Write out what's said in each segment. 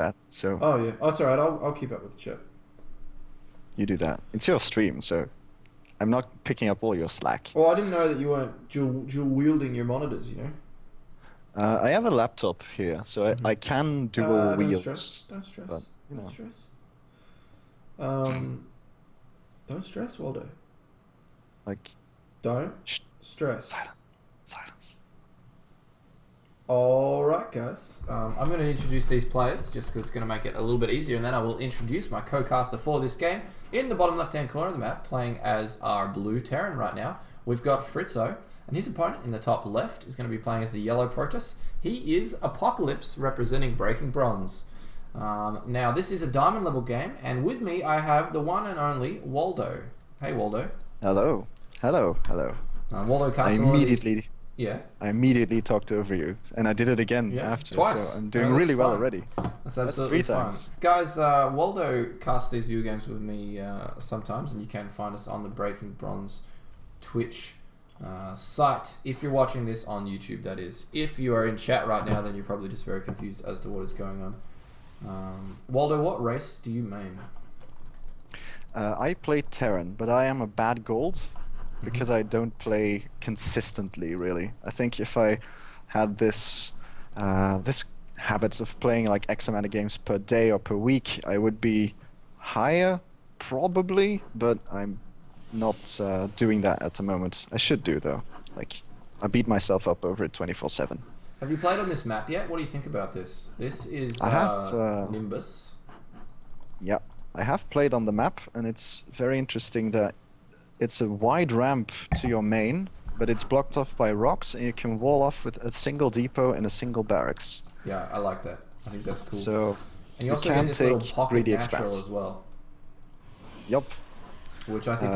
chat, so Oh yeah, oh, it's alright. I'll keep up with the chat. you do that. It's your stream, so I'm not picking up all your slack. Well, I didn't know that you weren't dual wielding your monitors. You know. I have a laptop here, so I can dual Don't stress. wields, Don't but stress. you Don't know, stress. Um, don't stress, Waldo. like Don't shh, stress. silence, silence. Alright, guys. I'm going to introduce these players just because it's going to make it a little bit easier, and then I will introduce my co-caster for this game. In the bottom left-hand corner of the map, playing as our blue Terran right now, we've got FRITZZHO, and his opponent in the top left is going to be playing as the yellow Protoss. He is ApocAlypse, representing Breaking Bronze. Now, this is a diamond level game, and with me I have the one and only Waldo. Hey, Waldo. Hello, hello, hello. Waldo I casting immediately, Yeah. I immediately talked over you, and I did it again Yeah, after, twice. so I'm No, doing that's really well fine. already. That's That's absolutely three fine. times. Guys, Waldo casts these video games with me sometimes, and you can find us on the Breaking Bronze Twitch site. If you're watching this on YouTube, that is. If you are in chat right now, then you're probably just very confused as to what is going on. Waldo, what race do you main? I play Terran, but I am a bad gold because I don't play consistently, really. I think if I had this this habit of playing like X amount of games per day or per week, I would be higher, probably, but I'm not doing that at the moment. I should do, though. Like, I beat myself up over it 24/7. Have you played on this map yet? What do you think about this? This is I have, Nimbus. yeah, I have played on the map, and it's very interesting that it's a wide ramp to your main, but it's blocked off by rocks, and you can wall off with a single depot and a single barracks. Yeah, I like that. I think that's cool. So And you you also get can this little take pocket greedy natural expand. as well, Yup. which I think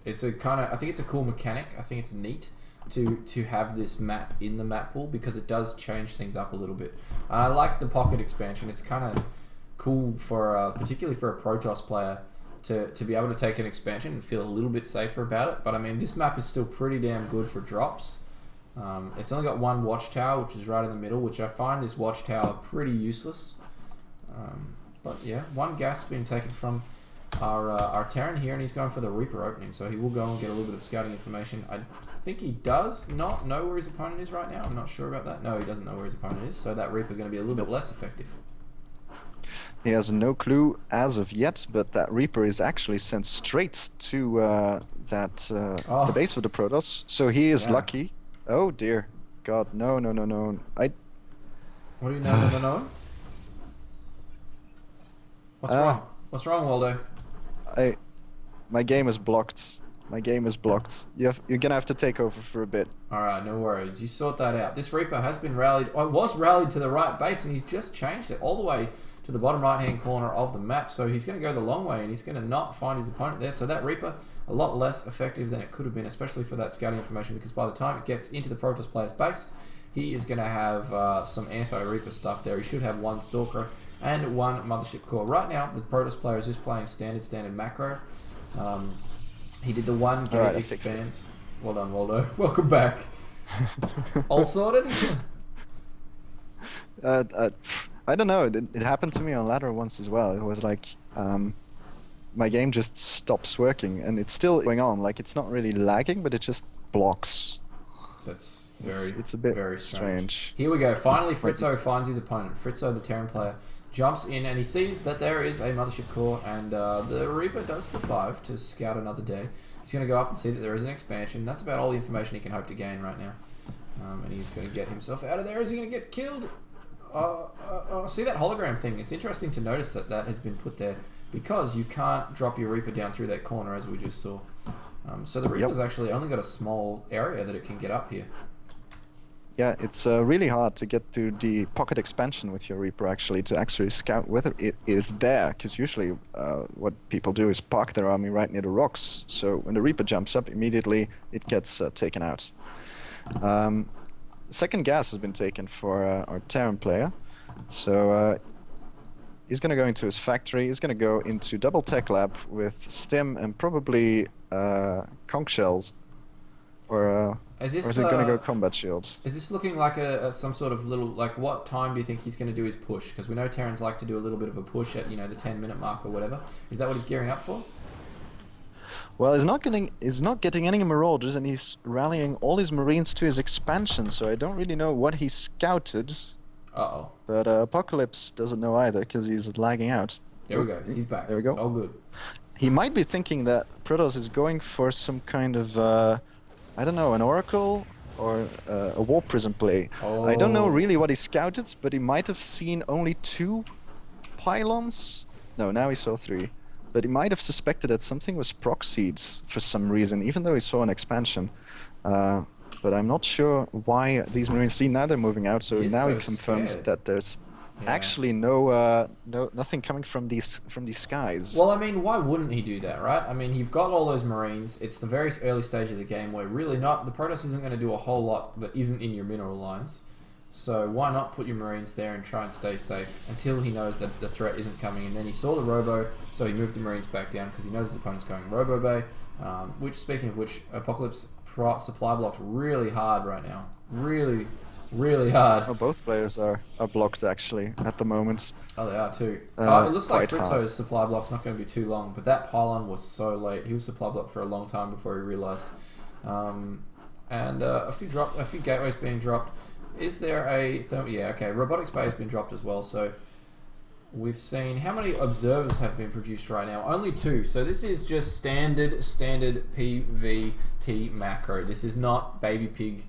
it's a kind of, I think it's a cool mechanic. I think it's neat to have this map in the map pool because it does change things up a little bit. And I like the pocket expansion. It's kind of cool for particularly for a Protoss player to be able to take an expansion and feel a little bit safer about it. But I mean, this map is still pretty damn good for drops. It's only got one watchtower, which is right in the middle, which I find this watchtower pretty useless. But yeah, one gas being taken from our Terran here, and he's going for the Reaper opening, so he will go and get a little bit of scouting information. I think he does not know where his opponent is right now. I'm not sure about that. No, he doesn't know where his opponent is, so that Reaper going to be a little bit less effective. He has no clue as of yet, but that Reaper is actually sent straight to the base of the Protoss, so he is lucky. Oh dear, God, no, no, no, no. What do you know? No. What's wrong? What's wrong, Waldo? My game is blocked. My game is blocked. You're gonna have to take over for a bit. Alright, no worries. You sort that out. This Reaper has been rallied, or was rallied to the right base, and he's just changed it all the way to the bottom right-hand corner of the map. So he's going to go the long way, and he's going to not find his opponent there. So that Reaper, a lot less effective than it could have been, especially for that scouting information, because by the time it gets into the Protoss player's base, he is going to have some anti-Reaper stuff there. He should have one Stalker and one Mothership Core. Right now, the Protoss player is just playing standard macro. He did the one gate expand. Well done, Waldo. Welcome back. All sorted? I don't know. It happened to me on ladder once as well. It was like my game just stops working, and it's still going on. Like, it's not really lagging, but it just blocks. That's it's a bit very strange. Here we go. Finally, FRITZZHO finds his opponent. FRITZZHO, the Terran player, jumps in, and he sees that there is a Mothership Core, and the Reaper does survive to scout another day. He's going to go up and see that there is an expansion. That's about all the information he can hope to gain right now. And he's going to get himself out of there. Is he going to get killed? See that hologram thing? It's interesting to notice that that has been put there because you can't drop your Reaper down through that corner, as we just saw. So the Reaper's actually only got a small area that it can get up here. Yeah, it's really hard to get to the pocket expansion with your Reaper, actually, to actually scout whether it is there, because usually what people do is park their army right near the rocks, so when the Reaper jumps up, immediately it gets taken out. Second gas has been taken for our Terran player, so he's going to go into his factory. He's going to go into double tech lab with stim and probably conch shells, or Is Or this is it going to go combat shields? is this looking like a some sort of little like what time do you think he's going to do his push? Because we know Terrans like to do a little bit of a push at the 10-minute mark or whatever. Is that what he's gearing up for? Well, he's not getting any Marauders, and he's rallying all his Marines to his expansion. So I don't really know what he scouted. Uh-oh. But ApocAlypse doesn't know either because he's lagging out. There we go. He's back. There we go. It's all good. He might be thinking that Protoss is going for some kind of, I don't know, an Oracle or a War Prism play. Oh. I don't know really what he scouted, but he might have seen only 2 pylons. No, now he saw 3. But he might have suspected that something was proxied for some reason, even though he saw an expansion. But I'm not sure why these Marines see. Now they're moving out, so He's now so he confirmed scared. that there's actually nothing coming from these skies. Well, I mean, why wouldn't he do that, right? I mean, you've got all those Marines. It's the very early stage of the game where really the Protoss isn't going to do a whole lot that isn't in your mineral lines. So why not put your Marines there and try and stay safe until he knows that the threat isn't coming. And then he saw the Robo, so he moved the Marines back down because he knows his opponent's going Robo Bay. Which, speaking of which, ApocAlypse supply blocked really hard right now. Really, really hard. Oh, both players are blocked actually at the moment. Oh, they are too. It looks like quite hard. FRITZZHO's supply block's not going to be too long, but that pylon was so late. He was supply blocked for a long time before he realised. And a few gateways being dropped. Is there a yeah, okay. Robotics Bay has been dropped as well. So we've seen how many observers have been produced right now. Only 2. So this is just standard PVT macro. This is not baby pig,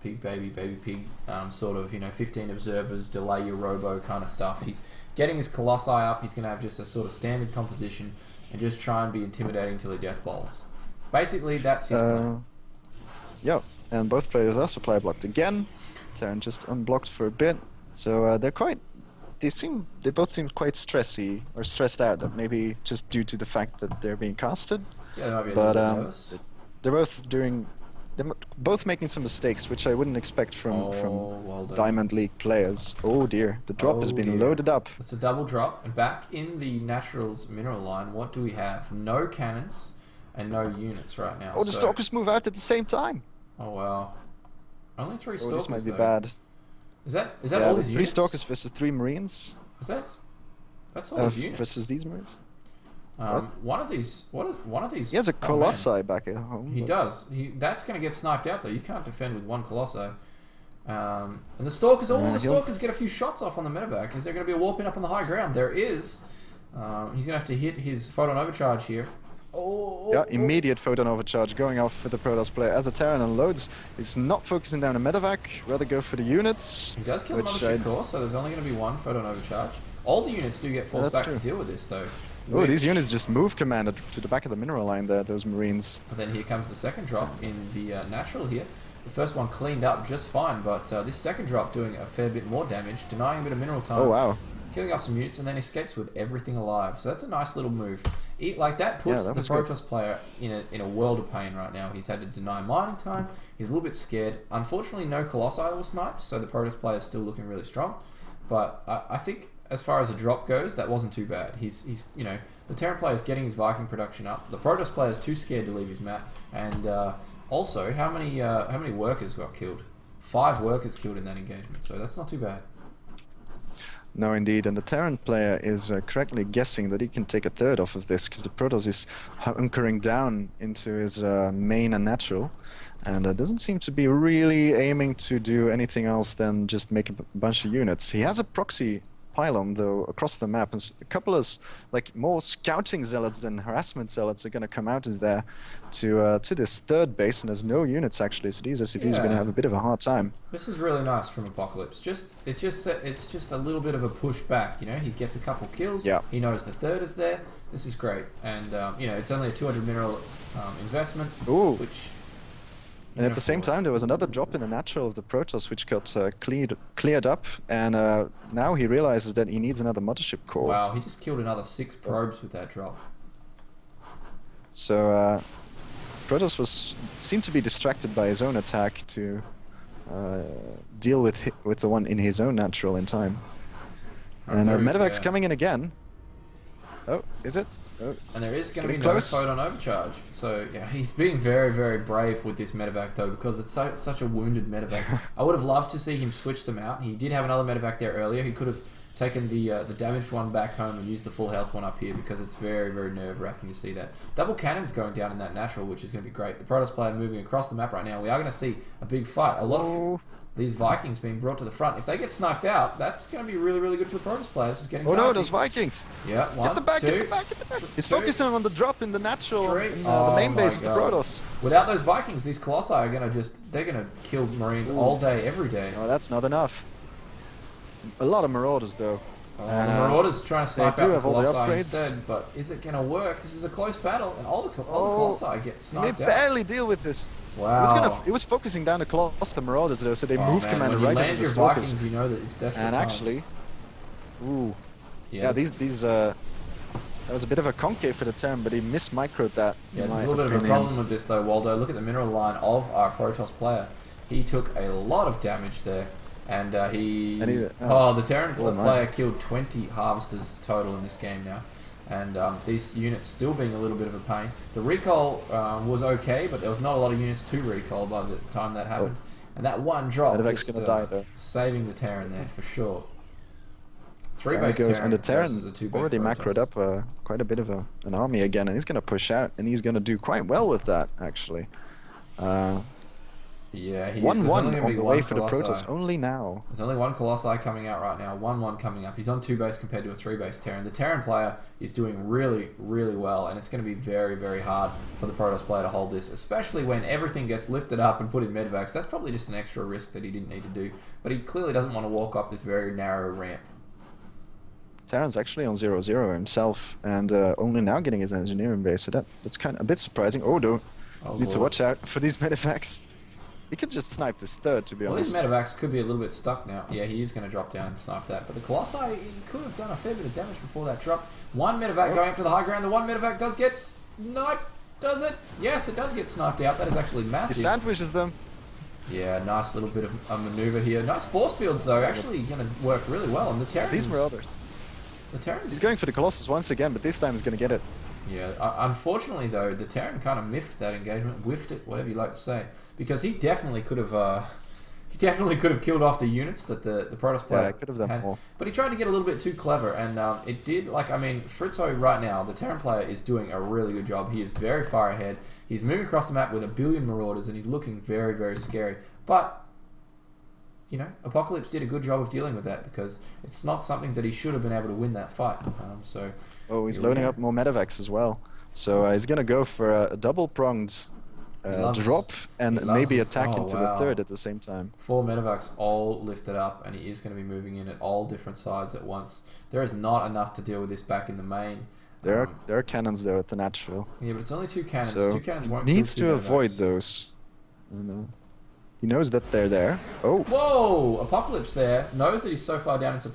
baby pig. Sort of 15 observers, delay your robo kind of stuff. He's getting his colossi up. He's going to have just a sort of standard composition and just try and be intimidating till he death bowls. Basically, that's his plan. Yeah. And both players are supply blocked again. Terran just unblocked for a bit. So they both seem quite stressed out. That maybe just due to the fact that they're being casted. Yeah, they might be a little bit nervous. They're both making some mistakes, which I wouldn't expect from well done. Diamond League players. Oh dear, the drop has been loaded up. It's a double drop. And back in the Naturals mineral line, what do we have? No cannons and no units right now. Oh, the Stalkers move out at the same time. Oh wow! Only 3 Stalkers. Oh, this might be though. bad. Is that all his 3 units? Stalkers versus 3 Marines. That's all his units versus these Marines. One of these. He has a Colossi back at home. He does. That's going to get sniped out though. You can't defend with 1 Colossi. And the Stalkers. The Stalkers get a few shots off on the medevac. Is there going to be a warping up on the high ground? There is. He's going to have to hit his photon overcharge here. Immediate photon overcharge going off for the Protoss player. As the Terran unloads, he's not focusing down a medevac, rather go for the units. He does kill the mothership core, so there's only going to be 1 photon overcharge. All the units do get forced back to deal with this, though. Oh, these units just move commanded to the back of the mineral line there, those Marines. And then here comes the second drop in the natural here. The first one cleaned up just fine, but this second drop doing a fair bit more damage, denying a bit of mineral time. Oh, wow. Killing off some units and then escapes with everything alive. So that's a nice little move. That puts the Protoss player in a world of pain right now. He's had to deny mining time. He's a little bit scared. Unfortunately, no Colossi were sniped, so the Protoss player is still looking really strong. But I think as far as a drop goes, that wasn't too bad. He's the Terran player is getting his Viking production up. The Protoss player is too scared to leave his map. And also, how many workers got killed? 5 workers killed in that engagement. So that's not too bad. No, indeed, and the Terran player is correctly guessing that he can take a third off of this, because the Protoss is hunkering down into his main and natural, and doesn't seem to be really aiming to do anything else than just make a bunch of units. He has a proxy pylon, though, across the map, and a couple of more scouting zealots than harassment zealots are going to come out as there to this third base, and there's no units actually, so these SCVs are going to have a bit of a hard time. This is really nice from ApocAlypse. It's just a little bit of a push back. He gets a couple kills. Yeah. He knows the third is there. This is great, and it's only a 200 mineral investment. Ooh. Which. And at the same time, there was another drop in the natural of the Protoss, which got cleared up, and now he realizes that he needs another mothership core. Wow, he just killed another 6 probes with that drop. So Protoss seemed to be distracted by his own attack to deal with the one in his own natural in time. And medevac's coming in again. Oh, is it? Oh, And there is it's going to be getting no close. phone on overcharge. So yeah, he's being very, very brave with this medevac though, because it's such a wounded medevac. I would have loved to see him switch them out. He did have another medevac there earlier. He could have taken the damaged one back home and used the full health one up here, because it's very, very nerve-wracking to see that. Double cannons going down in that natural, which is going to be great. The Protoss player moving across the map right now. We are going to see a big fight. A lot of these Vikings being brought to the front. If they get sniped out, that's going to be really, really good for the Protoss players. It's getting Oh no, dicey. those Vikings! Yeah, one, Get the back, two, get the back, get the back! He's two, focusing on the drop in the natural, three. in, Oh the main base my of the God. Protoss. Without those Vikings, these Colossi are going to they're going to kill Marines all day, every day. No, that's not enough. A lot of Marauders though. The Marauders trying to snipe do out the have all the Colossi upgrades. instead, but is it going to work? This is a close battle, and all the Colossi get They sniped out. barely deal with this. Wow. It was focusing down the Colossus, the Marauders though, so they moved Man, Commander when you right land into the your Stalkers. Vikings, you know that it's desperate And times. actually, yeah, yeah, that was a bit of a concave for the Terran, but he mismicroed that. yeah, in there's a my little bit of a opinion. problem with this though, Waldo. Look at the mineral line of our Protoss player. He took a lot of damage there, and the Terran player killed 20 harvesters total in this game now. And these units still being a little bit of a pain. The recall was okay, but there was not a lot of units to recall by the time that happened. And that one drop Medevac's just gonna die though. saving the Terran there for sure. There he Three-base goes, Terran and the versus a Terran two-base already Protoss. macroed up quite a bit of an army again, and he's going to push out, and he's going to do quite well with that, actually. Yeah, he 1-1 on on the way for the Protoss, only now. There's only one Colossi coming out right now, 1-1 coming up. He's on 2-base compared to a 3-base Terran. The Terran player is doing really, really well, and it's going to be very, very hard for the Protoss player to hold this, especially when everything gets lifted up and put in medevacs. That's probably just an extra risk that he didn't need to do, but he clearly doesn't want to walk up this very narrow ramp. Terran's actually on 0-0 himself, and only now getting his engineering base, so that's kind of a bit surprising. Oh, no. Need to watch out for these medevacs. He could just snipe this third, to be honest. These medevacs could be a little bit stuck now. Yeah, he is going to drop down and snipe that. But the Colossi, he could have done a fair bit of damage before that drop. One medevac going up to the high ground. The one medevac does get sniped. Does it? Yes, it does get sniped out. That is actually massive. He sandwiches them. Yeah, nice little bit of a maneuver here. Nice force fields, though. Actually going to work really well. And the Terrans... These Marauders. The Terrans... He's going for the Colossus once again, but this time he's going to get it. Yeah, unfortunately, though, the Terran kind of miffed that engagement. Whiffed it, whatever you like to say. Because he definitely could have... He definitely could have killed off the units that the Protoss player could have done more. But he tried to get a little bit too clever, and it did, like, I mean, FRITZZHO right now, the Terran player is doing a really good job. He is very far ahead. He's moving across the map with 1 billion Marauders, and he's looking very, very scary. But, you know, ApocAlypse did a good job of dealing with that, because it's not something that he should have been able to win that fight. Oh, he's loading up more medevacs as well. So he's going to go for a double-pronged drop and maybe attack into the third at the same time. 4 medevacs all lifted up, and he is going to be moving in at all different sides at once. There is not enough to deal with this back in the main. There are cannons though at the natural. Yeah, but it's only 2 cannons. So 2 cannons won't needs kill to 2 avoid medevacs. those. He knows that they're there. Oh. Whoa! ApocAlypse there knows that he's so far down in supply.